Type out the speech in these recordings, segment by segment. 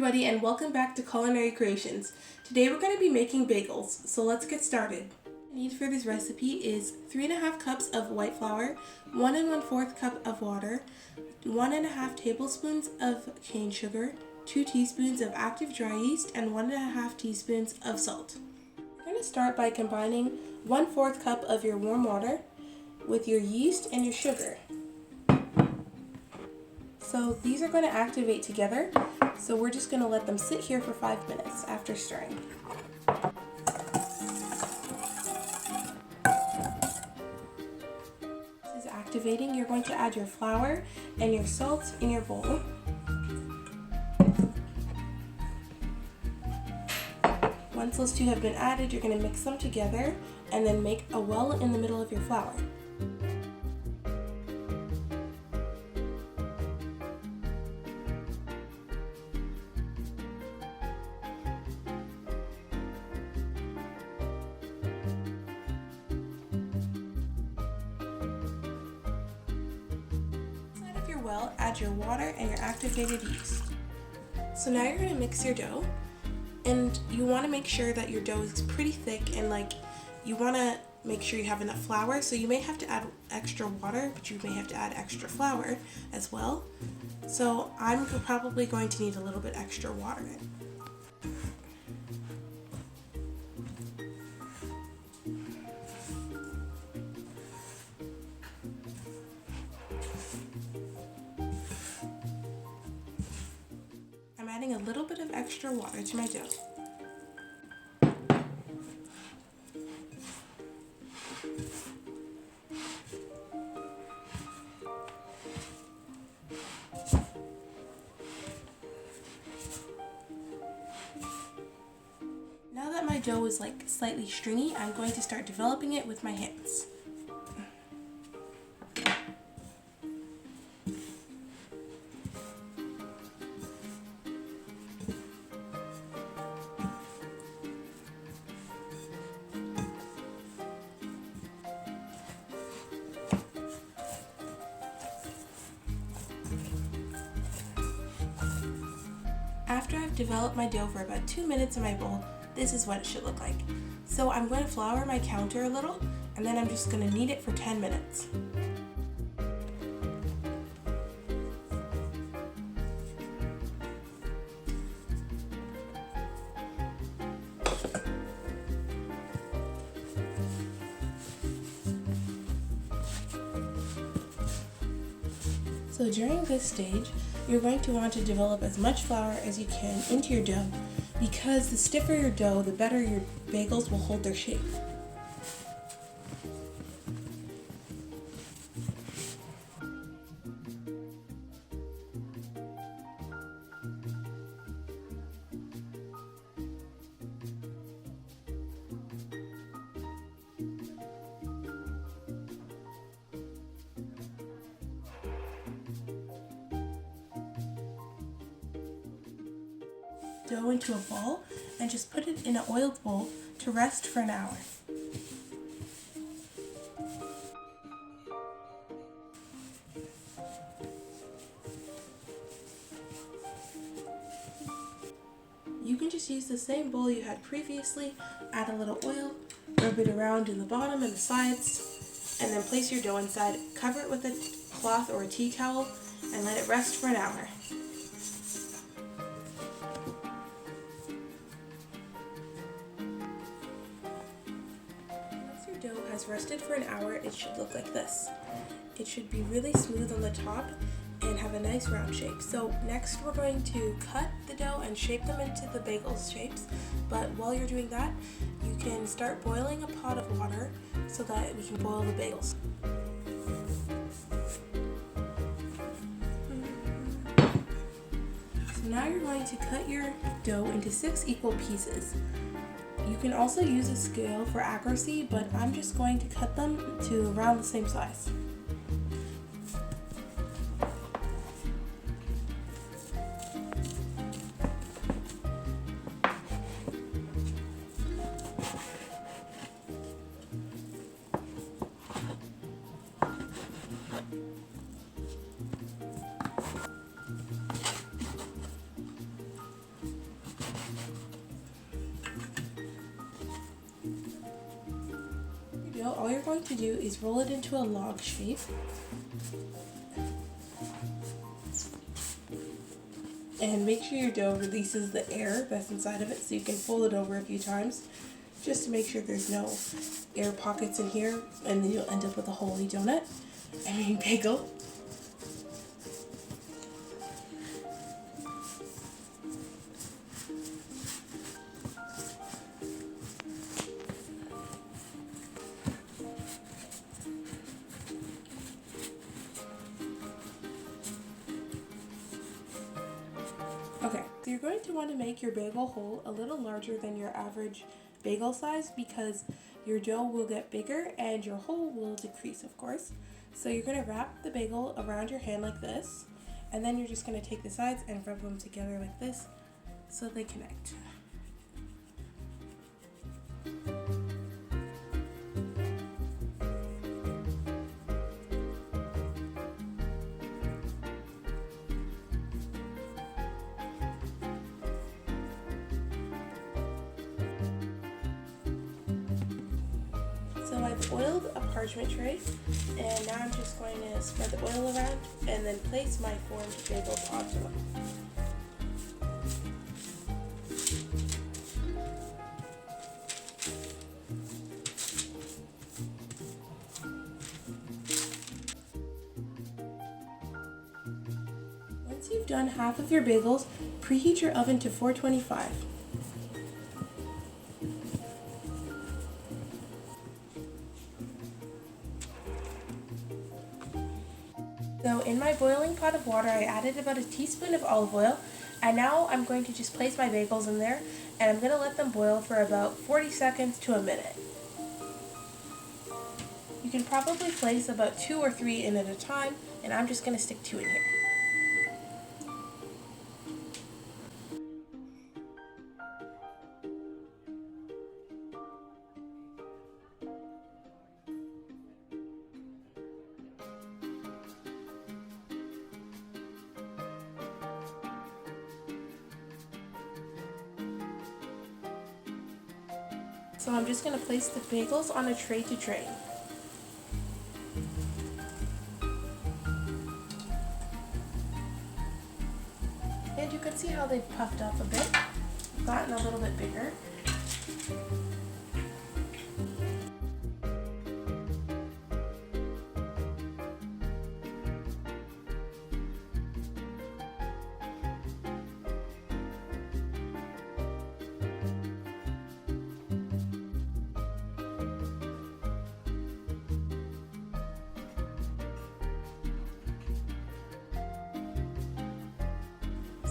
everybody, and welcome back to Culinary Creations. Today we're going to be making bagels, so let's get started. What I need for this recipe is 3½ cups of white flour, 1 1/4 cup of water, 1½ tablespoons of cane sugar, 2 teaspoons of active dry yeast, and 1½ teaspoons of salt. We're going to start by combining 1/4 cup of your warm water with your yeast and your sugar. So these are going to activate together, so we're just going to let them sit here for 5 minutes after stirring. This is activating. You're going to add your flour and your salt in your bowl. Once those two have been added, you're going to mix them together and then make a well in the middle of your flour. Well, add your water and your activated yeast. So now you're going to mix your dough, and you want to make sure that your dough is pretty thick, and you want to make sure you have enough flour. So you may have to add extra water, but you may have to add extra flour as well. So I'm probably going to need a little bit extra water. I'm adding a little bit of extra water to my dough. Now that my dough is slightly stringy, I'm going to start developing it with my hands. After I've developed my dough for about 2 minutes in my bowl, this is what it should look like. So I'm going to flour my counter a little, and then I'm just going to knead it for 10 minutes. So during this stage, you're going to want to develop as much flour as you can into your dough, because the stiffer your dough, the better your bagels will hold their shape. Dough into a bowl and just put it in an oiled bowl to rest for an hour. You can just use the same bowl you had previously, add a little oil, rub it around in the bottom and the sides, and then place your dough inside. Cover it with a cloth or a tea towel and let it rest for an hour. Dough has rested for an hour, it should look like this. It should be really smooth on the top and have a nice round shape. So next we're going to cut the dough and shape them into the bagel shapes, but while you're doing that, you can start boiling a pot of water so that we can boil the bagels. So now you're going to cut your dough into 6 equal pieces. You can also use a scale for accuracy, but I'm just going to cut them to around the same size. dough, all you're going to do is roll it into a log shape. And make sure your dough releases the air that's inside of it, so you can fold it over a few times just to make sure there's no air pockets in here, and then you'll end up with a holy donut. Bagel. Okay, so you're going to want to make your bagel hole a little larger than your average bagel size because your dough will get bigger and your hole will decrease, of course. So you're going to wrap the bagel around your hand like this, and then you're just going to take the sides and rub them together like this so they connect. So I've oiled a parchment tray, and now I'm just going to spread the oil around and then place my formed bagels onto them. Once you've done half of your bagels, preheat your oven to 425. So in my boiling pot of water, I added about a teaspoon of olive oil, and now I'm going to just place my bagels in there, and I'm going to let them boil for about 40 seconds to a minute. You can probably place about 2 or 3 in at a time, and I'm just going to stick 2 in here. So I'm just going to place the bagels on a tray to drain. And you can see how they've puffed up a bit, gotten a little bit bigger.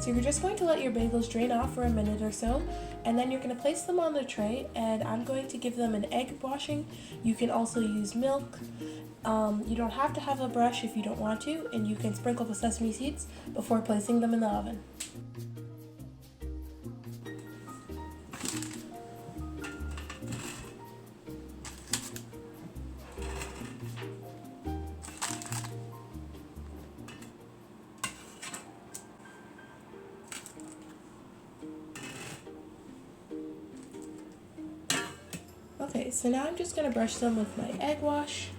So you're just going to let your bagels drain off for a minute or so, and then you're going to place them on the tray, and I'm going to give them an egg washing. You can also use milk. You don't have to have a brush if you don't want to, and you can sprinkle the sesame seeds before placing them in the oven. Okay, so now I'm just going to brush them with my egg wash.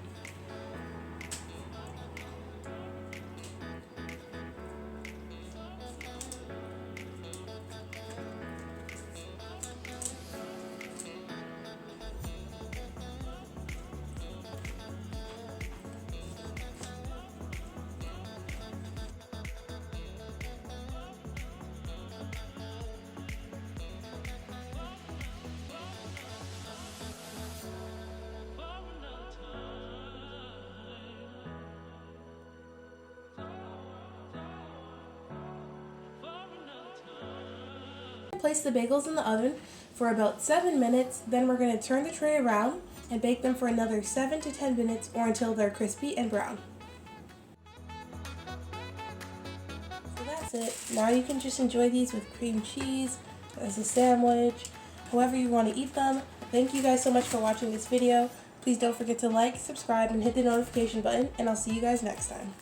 Place the bagels in the oven for about 7 minutes, then we're going to turn the tray around and bake them for another 7 to 10 minutes or until they're crispy and brown. So that's it. Now you can just enjoy these with cream cheese, as a sandwich, however you want to eat them. Thank you guys so much for watching this video. Please don't forget to like, subscribe, and hit the notification button, and I'll see you guys next time.